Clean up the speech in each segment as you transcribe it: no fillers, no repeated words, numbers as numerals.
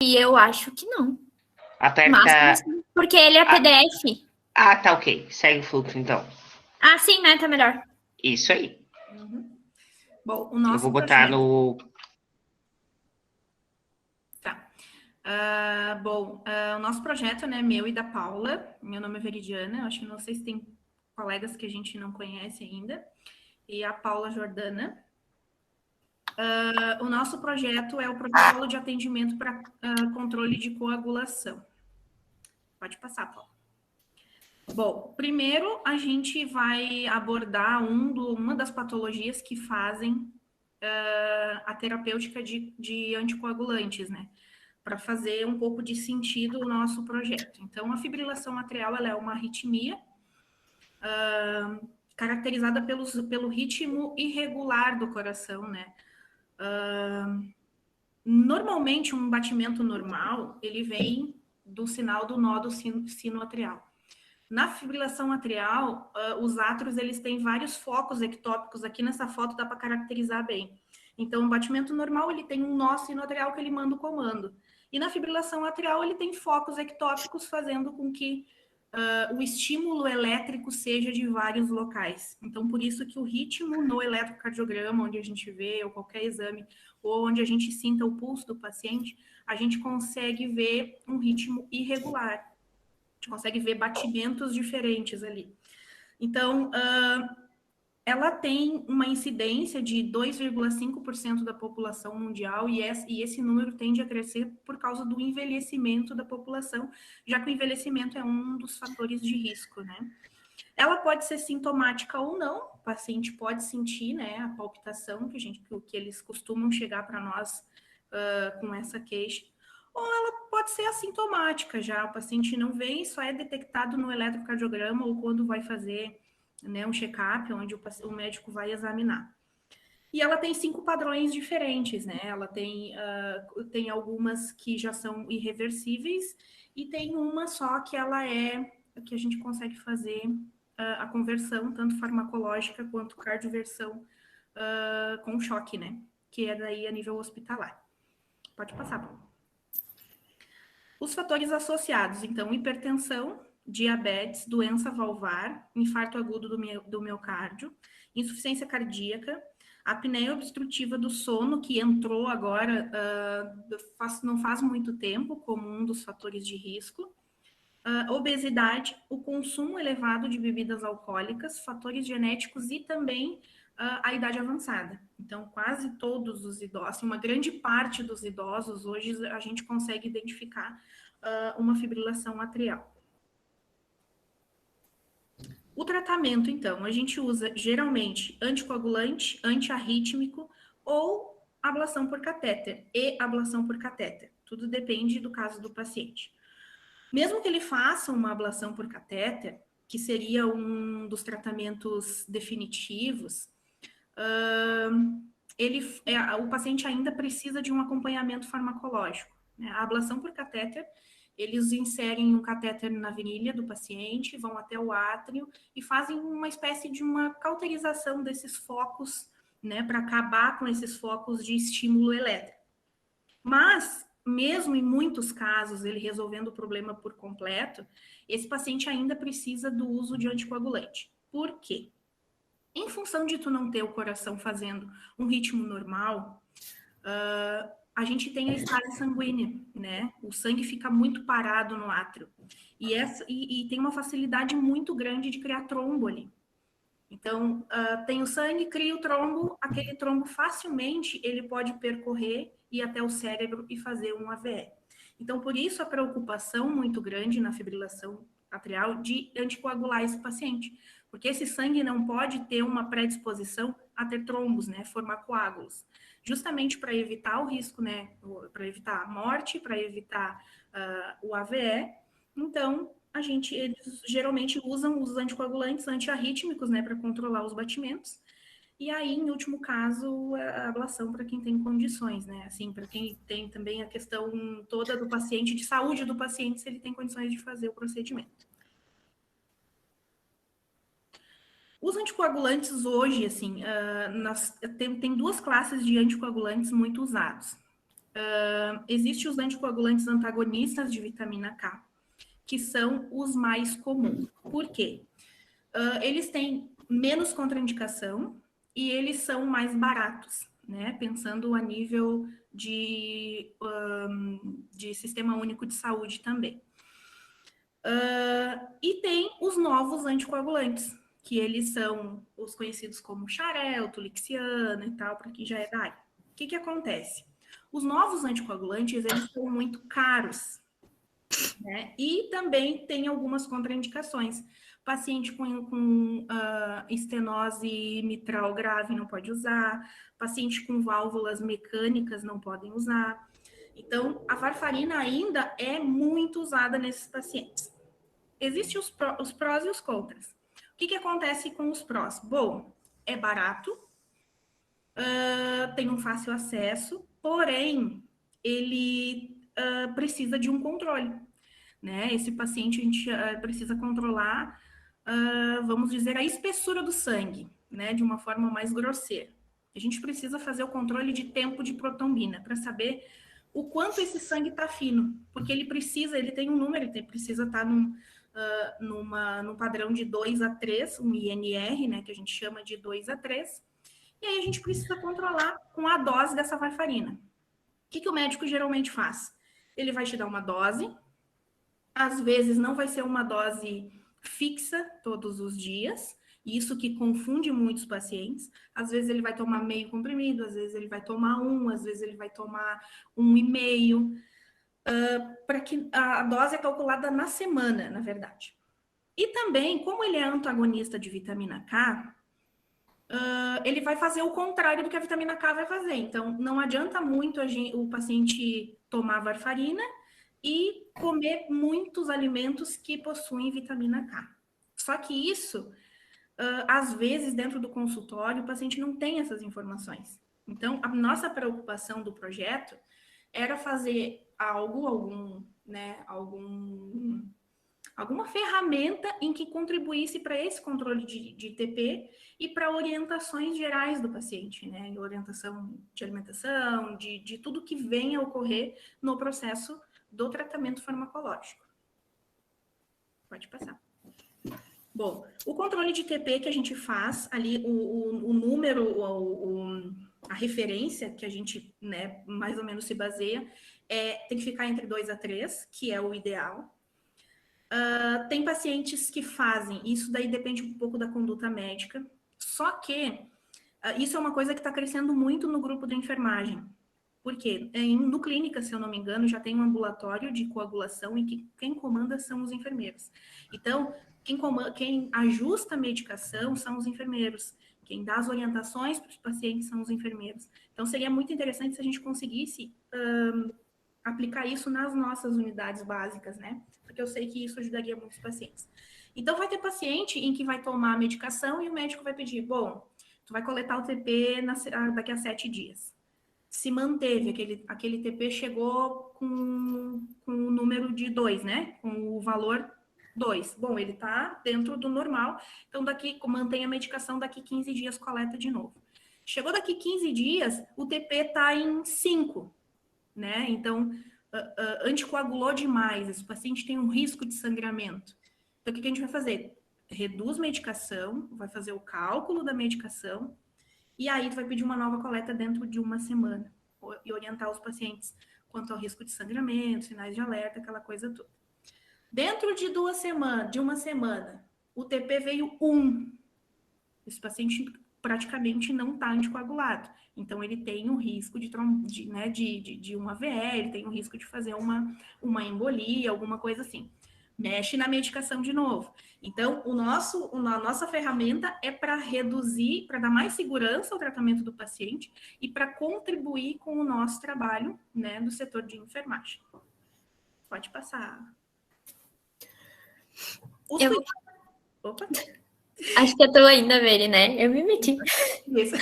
E eu acho que não. Máximo, Aperta. sim. Porque ele é Ah, PDF. tá ok. Segue o fluxo então. Ah, sim, né? Tá melhor. Isso aí. Uhum. Bom, o Eu vou nosso botar projeto... no. Tá. O nosso projeto, né, meu e da Paula, meu nome é Veridiana, acho que não sei se tem colegas que a gente não conhece ainda, e a Paula Jordana. O nosso projeto é o protocolo de atendimento para controle de coagulação. Pode passar, Paula. Bom, primeiro a gente vai abordar uma das patologias que fazem a terapêutica de anticoagulantes, né? Para fazer um pouco de sentido o nosso projeto. Então, a fibrilação atrial ela é uma arritmia caracterizada pelo ritmo irregular do coração, né? Normalmente, um batimento normal, ele vem do sinal do nó do sino atrial. Na fibrilação atrial, os átrios eles têm vários focos ectópicos. Aqui nessa foto dá para caracterizar bem. Então, o batimento normal ele tem um nó sinoatrial que ele manda o comando. E na fibrilação atrial ele tem focos ectópicos fazendo com que o estímulo elétrico seja de vários locais. Então, por isso que o ritmo no eletrocardiograma, onde a gente vê, ou qualquer exame, ou onde a gente sinta o pulso do paciente, a gente consegue ver um ritmo irregular. A gente consegue ver batimentos diferentes ali. Então, ela tem uma incidência de 2,5% da população mundial e esse número tende a crescer por causa do envelhecimento da população, já que o envelhecimento é um dos fatores de risco, né? Ela pode ser sintomática ou não, o paciente pode sentir, né, a palpitação que eles costumam chegar para nós com essa queixa, ou ela pode ser assintomática já, o paciente não vem, só é detectado no eletrocardiograma ou quando vai fazer, né, um check-up, onde o médico vai examinar. E ela tem 5 padrões diferentes, né? Ela tem algumas que já são irreversíveis e tem uma só que ela que a gente consegue fazer a conversão, tanto farmacológica quanto cardioversão com choque, né? Que é daí a nível hospitalar. Pode passar, Paulo. Os fatores associados, então, hipertensão, diabetes, doença valvar, infarto agudo do miocárdio, insuficiência cardíaca, apneia obstrutiva do sono, que entrou agora, não faz muito tempo, como um dos fatores de risco, obesidade, o consumo elevado de bebidas alcoólicas, fatores genéticos e também a idade avançada. Então, quase todos os idosos, assim, uma grande parte dos idosos, hoje a gente consegue identificar uma fibrilação atrial. O tratamento, então, a gente usa geralmente anticoagulante, antiarrítmico ou ablação por catéter e ablação por catéter. Tudo depende do caso do paciente. Mesmo que ele faça uma ablação por catéter, que seria um dos tratamentos definitivos, o paciente ainda precisa de um acompanhamento farmacológico. Né? A ablação por catéter, eles inserem um catéter na virilha do paciente, vão até o átrio e fazem uma espécie de uma cauterização desses focos, né, para acabar com esses focos de estímulo elétrico. Mas, mesmo em muitos casos, ele resolvendo o problema por completo, esse paciente ainda precisa do uso de anticoagulante. Por quê? Em função de tu não ter o coração fazendo um ritmo normal, a gente tem a escala sanguínea, né? O sangue fica muito parado no átrio. E tem uma facilidade muito grande de criar trombo ali. Então, tem o sangue, cria o trombo, aquele trombo facilmente ele pode percorrer e ir até o cérebro e fazer um AVE. Então, por isso a preocupação muito grande na fibrilação atrial de anticoagular esse paciente, porque esse sangue não pode ter uma predisposição a ter trombos, né, formar coágulos, justamente para evitar o risco, né, para evitar a morte, para evitar o AVE. Então, eles geralmente usam os anticoagulantes antiarrítmicos, né, para controlar os batimentos. E aí, em último caso, a ablação para quem tem condições, né? Assim, para quem tem também a questão toda do paciente, de saúde do paciente, se ele tem condições de fazer o procedimento. Os anticoagulantes hoje, assim, tem duas classes de anticoagulantes muito usados. Existem os anticoagulantes antagonistas de vitamina K, que são os mais comuns. Por quê? Eles têm menos contraindicação e eles são mais baratos, né? Pensando a nível de Sistema Único de Saúde também. E tem os novos anticoagulantes, que eles são os conhecidos como xarelto, lixiana e tal, para quem já é da área. O que acontece? Os novos anticoagulantes, eles são muito caros, né? E também tem algumas contraindicações. Paciente com estenose mitral grave não pode usar, paciente com válvulas mecânicas não podem usar. Então, a varfarina ainda é muito usada nesses pacientes. Existem os prós e os contras. O que acontece com os prós? Bom, é barato, tem um fácil acesso, porém, ele precisa de um controle, né? Esse paciente a gente precisa controlar, vamos dizer, a espessura do sangue, né? De uma forma mais grosseira. A gente precisa fazer o controle de tempo de protombina para saber o quanto esse sangue está fino, porque ele tem um número, ele precisa estar num padrão de 2:3, um INR, né? Que a gente chama de 2:3. E aí a gente precisa controlar com a dose dessa varfarina. O que o médico geralmente faz? Ele vai te dar uma dose, às vezes não vai ser uma dose fixa todos os dias, isso que confunde muitos pacientes. Às vezes ele vai tomar meio comprimido, às vezes ele vai tomar às vezes ele vai tomar 1,5, para que a dose é calculada na semana, na verdade. E também, como ele é antagonista de vitamina K, ele vai fazer o contrário do que a vitamina K vai fazer. Então, não adianta muito o paciente tomar varfarina e comer muitos alimentos que possuem vitamina K. Só que isso, às vezes, dentro do consultório, o paciente não tem essas informações. Então, a nossa preocupação do projeto era fazer alguma ferramenta em que contribuísse para esse controle de TP e para orientações gerais do paciente, né? Orientação de alimentação, de tudo que venha a ocorrer no processo do tratamento farmacológico. Pode passar. Bom, o controle de TP que a gente faz, ali o número, a referência que a gente, né, mais ou menos se baseia, tem que ficar entre 2:3, que é o ideal. Tem pacientes que fazem, isso daí depende um pouco da conduta médica, só que isso é uma coisa que está crescendo muito no grupo da enfermagem. Porque no Clínica, se eu não me engano, já tem um ambulatório de coagulação e que quem comanda são os enfermeiros. Então, quem ajusta a medicação são os enfermeiros. Quem dá as orientações para os pacientes são os enfermeiros. Então, seria muito interessante se a gente conseguisse aplicar isso nas nossas unidades básicas, né? Porque eu sei que isso ajudaria muitos pacientes. Então, vai ter paciente em que vai tomar a medicação e o médico vai pedir, bom, tu vai coletar o TP daqui a 7 dias. Se manteve, aquele TP chegou com o número de 2, né? Com o valor 2. Bom, ele tá dentro do normal, então mantém a medicação, daqui 15 dias coleta de novo. Chegou daqui 15 dias, o TP tá em 5, né? Então, anticoagulou demais, esse paciente tem um risco de sangramento. Então, o que a gente vai fazer? Reduz medicação, vai fazer o cálculo da medicação, e aí tu vai pedir uma nova coleta dentro de uma semana, e orientar os pacientes quanto ao risco de sangramento, sinais de alerta, aquela coisa toda. Dentro de uma semana, o TP veio 1. Esse paciente praticamente não está anticoagulado. Então, ele tem um risco de um AVE, ele tem um risco de fazer uma embolia, alguma coisa assim. Mexe na medicação de novo. Então, a nossa ferramenta é para reduzir, para dar mais segurança ao tratamento do paciente e para contribuir com o nosso trabalho, né, do setor de enfermagem. Pode passar. Opa! Acho que eu tô ainda vendo, né? Eu me meti. Isso.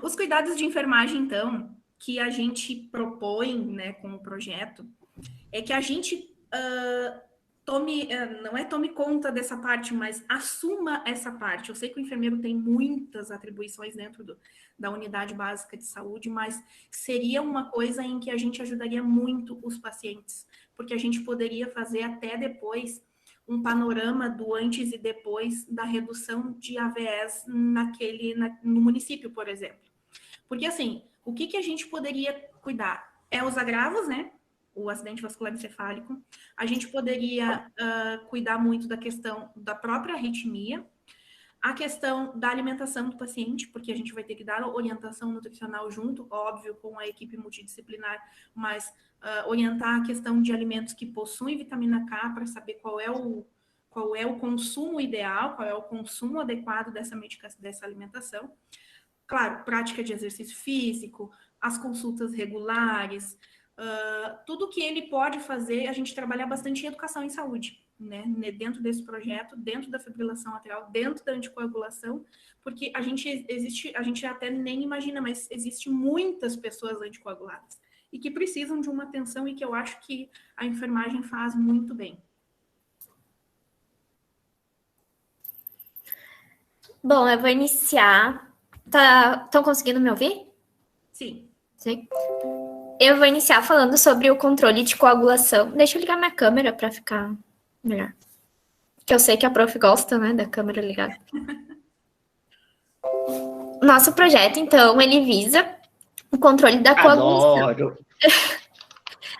Os cuidados de enfermagem, então, que a gente propõe, né, com o projeto, é que a gente não é tome conta dessa parte, mas assuma essa parte. Eu sei que o enfermeiro tem muitas atribuições dentro da unidade básica de saúde, mas seria uma coisa em que a gente ajudaria muito os pacientes, porque a gente poderia fazer até depois um panorama do antes e depois da redução de AVS no município, por exemplo. Porque, assim, o que a gente poderia cuidar? É os agravos, né? O acidente vascular encefálico. A gente poderia cuidar muito da questão da própria arritmia, a questão da alimentação do paciente, porque a gente vai ter que dar orientação nutricional junto, óbvio, com a equipe multidisciplinar, mas orientar a questão de alimentos que possuem vitamina K para saber qual é o consumo ideal, qual é o consumo adequado dessa alimentação. Claro, prática de exercício físico, as consultas regulares, tudo que ele pode fazer, a gente trabalhar bastante em educação em saúde, né? Dentro desse projeto, dentro da fibrilação atrial, dentro da anticoagulação, porque a gente até nem imagina, mas existe muitas pessoas anticoaguladas e que precisam de uma atenção e que eu acho que a enfermagem faz muito bem. Bom, eu vou iniciar. Estão conseguindo me ouvir? Sim. Sim. Eu vou iniciar falando sobre o controle de coagulação. Deixa eu ligar minha câmera para ficar melhor. Que eu sei que a prof gosta, né, da câmera ligada. Nosso projeto, então, ele visa o controle da coagulação. Adoro.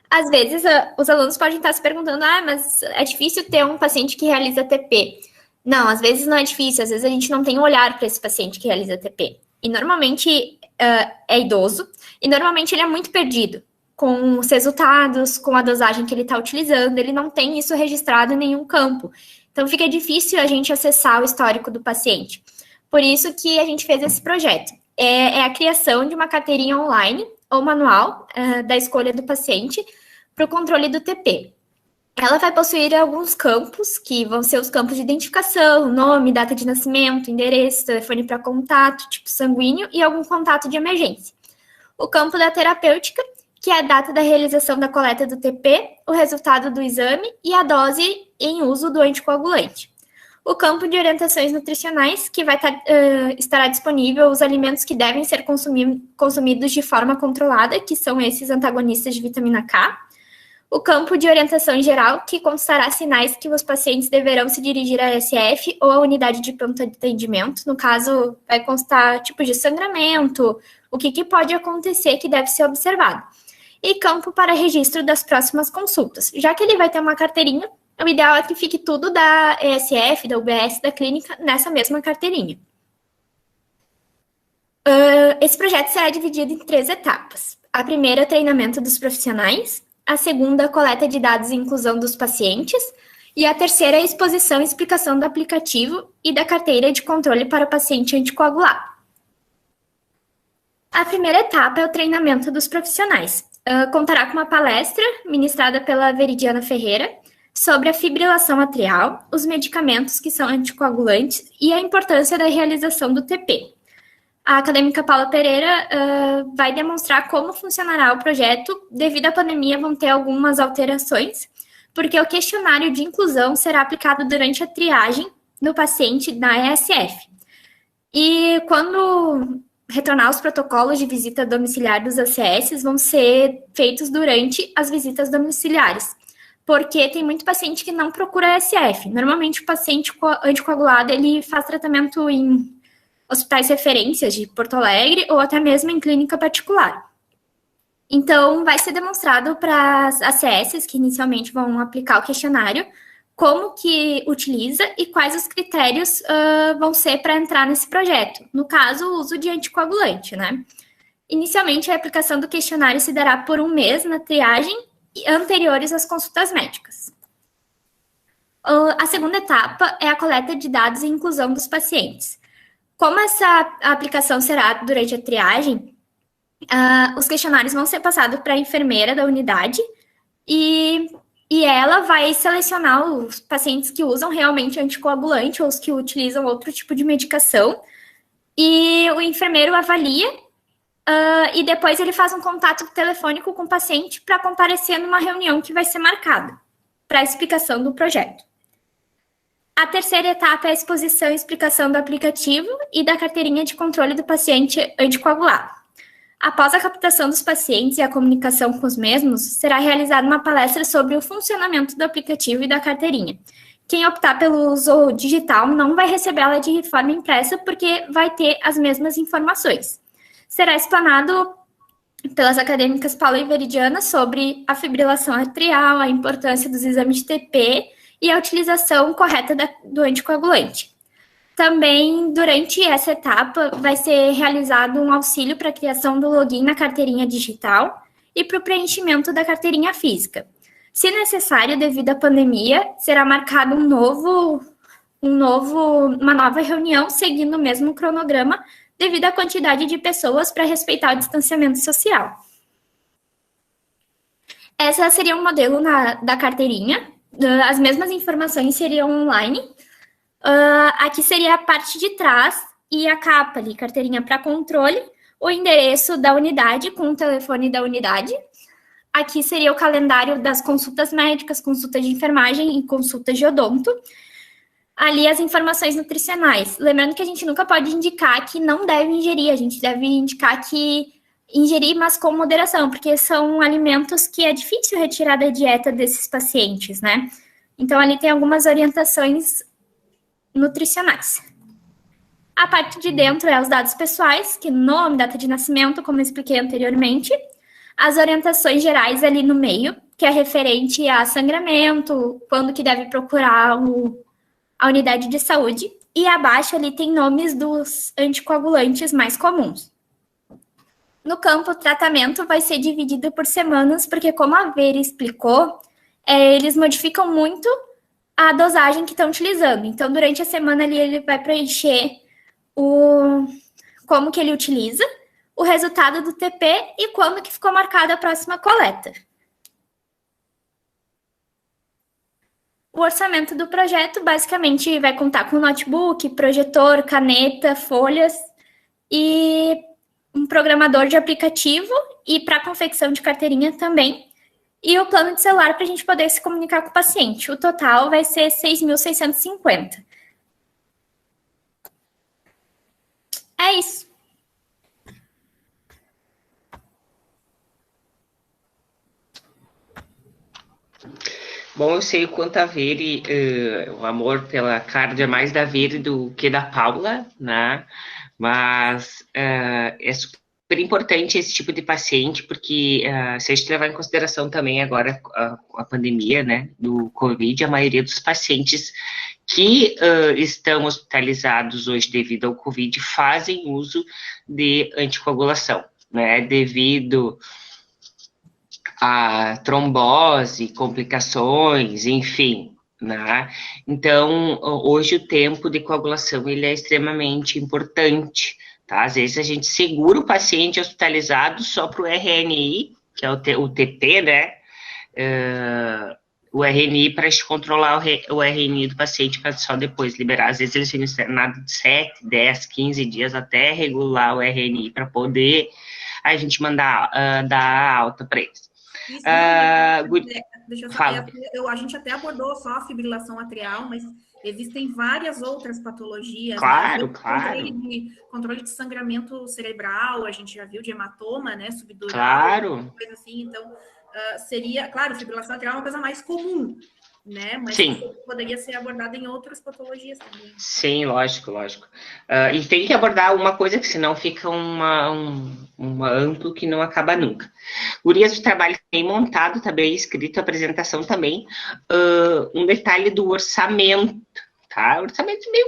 Às vezes, os alunos podem estar se perguntando, mas é difícil ter um paciente que realiza TP. Não, às vezes não é difícil, às vezes a gente não tem um olhar para esse paciente que realiza TP. E normalmente é idoso, e normalmente ele é muito perdido com os resultados, com a dosagem que ele está utilizando, ele não tem isso registrado em nenhum campo. Então fica difícil a gente acessar o histórico do paciente. Por isso que a gente fez esse projeto. É a criação de uma carteirinha online ou manual da escolha do paciente para o controle do TP. Ela vai possuir alguns campos, que vão ser os campos de identificação, nome, data de nascimento, endereço, telefone para contato, tipo sanguíneo e algum contato de emergência. O campo da terapêutica, que é a data da realização da coleta do TP, o resultado do exame e a dose em uso do anticoagulante. O campo de orientações nutricionais, que estará disponível os alimentos que devem ser consumidos de forma controlada, que são esses antagonistas de vitamina K. O campo de orientação em geral, que constará sinais que os pacientes deverão se dirigir à SF ou à unidade de pronto atendimento. No caso, vai constar tipos de sangramento, o que pode acontecer que deve ser observado. E campo para registro das próximas consultas. Já que ele vai ter uma carteirinha, o ideal é que fique tudo da ESF, da UBS, da clínica, nessa mesma carteirinha. Esse projeto será dividido em 3 etapas. A primeira, treinamento dos profissionais. A segunda, coleta de dados e inclusão dos pacientes. E a terceira, a exposição e explicação do aplicativo e da carteira de controle para o paciente anticoagulado. A primeira etapa é o treinamento dos profissionais. Contará com uma palestra ministrada pela Veridiana Ferreira sobre a fibrilação atrial, os medicamentos que são anticoagulantes e a importância da realização do TP. A acadêmica Paula Pereira vai demonstrar como funcionará o projeto. Devido à pandemia, vão ter algumas alterações, porque o questionário de inclusão será aplicado durante a triagem do paciente na ESF. E quando retornar os protocolos de visita domiciliar dos ACS, vão ser feitos durante as visitas domiciliares, porque tem muito paciente que não procura ESF. Normalmente, o paciente anticoagulado, ele faz tratamento em hospitais referências de Porto Alegre ou até mesmo em clínica particular. Então, vai ser demonstrado para as ACS, que inicialmente vão aplicar o questionário, como que utiliza e quais os critérios vão ser para entrar nesse projeto. No caso, o uso de anticoagulante, né? Inicialmente, a aplicação do questionário se dará por 1 mês na triagem anteriores às consultas médicas. A segunda etapa é a coleta de dados e inclusão dos pacientes. Como essa aplicação será durante a triagem, os questionários vão ser passados para a enfermeira da unidade e ela vai selecionar os pacientes que usam realmente anticoagulante ou os que utilizam outro tipo de medicação. E o enfermeiro avalia e depois ele faz um contato telefônico com o paciente para comparecer numa reunião que vai ser marcada. para a explicação do projeto. A terceira etapa é a exposição e explicação do aplicativo e da carteirinha de controle do paciente anticoagulado. Após a captação dos pacientes e a comunicação com os mesmos, será realizada uma palestra sobre o funcionamento do aplicativo e da carteirinha. Quem optar pelo uso digital não vai recebê-la de forma impressa, porque vai ter as mesmas informações. Será explanado pelas acadêmicas Paula e Veridiana sobre a fibrilação atrial, a importância dos exames de TP e a utilização correta do anticoagulante. Também, durante essa etapa, vai ser realizado um auxílio para a criação do login na carteirinha digital e para o preenchimento da carteirinha física. Se necessário, devido à pandemia, será marcado uma nova reunião seguindo o mesmo cronograma, devido à quantidade de pessoas para respeitar o distanciamento social. Essa seria o modelo da carteirinha. As mesmas informações seriam online. Aqui seria a parte de trás e a capa ali, carteirinha para controle, o endereço da unidade com o telefone da unidade. Aqui seria o calendário das consultas médicas, consultas de enfermagem e consultas de odonto. Ali as informações nutricionais. Lembrando que a gente nunca pode indicar que não deve ingerir, a gente deve indicar que ingerir, mas com moderação, porque são alimentos que é difícil retirar da dieta desses pacientes, né? Então, ali tem algumas orientações nutricionais. A parte de dentro é os dados pessoais, que nome, data de nascimento, como eu expliquei anteriormente. As orientações gerais ali no meio, que é referente a sangramento, quando que deve procurar a unidade de saúde. E abaixo ali tem nomes dos anticoagulantes mais comuns. No campo, o tratamento vai ser dividido por semanas, porque como a Vera explicou, eles modificam muito a dosagem que estão utilizando. Então, durante a semana ali, ele vai preencher como que ele utiliza, o resultado do TP e quando que ficou marcada a próxima coleta. O orçamento do projeto basicamente vai contar com notebook, projetor, caneta, folhas e um programador de aplicativo e para confecção de carteirinha também. E o plano de celular para a gente poder se comunicar com o paciente. O total vai ser 6.650. É isso. Bom, eu sei o quanto a Veri, o amor pela cardio é mais da Veri do que da Paula, né? Mas é super importante esse tipo de paciente, porque se a gente levar em consideração também agora a pandemia, né, do Covid, a maioria dos pacientes que estão hospitalizados hoje devido ao Covid fazem uso de anticoagulação, né, devido a trombose, complicações, enfim, né? Então, hoje o tempo de coagulação ele é extremamente importante, tá? Às vezes a gente segura o paciente hospitalizado só para o RNI, que é o TP, né? O RNI para controlar o RNI do paciente para só depois liberar. Às vezes eles ficam internados de 7, 10, 15 dias até regular o RNI para poder a gente mandar dar alta para eles. Isso, deixa eu Fala. a gente até abordou só a fibrilação atrial, mas existem várias outras patologias. Claro, né? claro. Controle de sangramento cerebral, a gente já viu de hematoma, né? Subdural, Claro. coisa assim. Então, seria, claro, fibrilação atrial é uma coisa mais comum, né? Mas Sim. poderia ser abordada em outras patologias também. Sim, lógico. E tem que abordar uma coisa que senão fica um amplo que não acaba nunca. Gurias do trabalho bem montado, tá bem escrito, a apresentação também. Um detalhe do orçamento, tá? Orçamento meio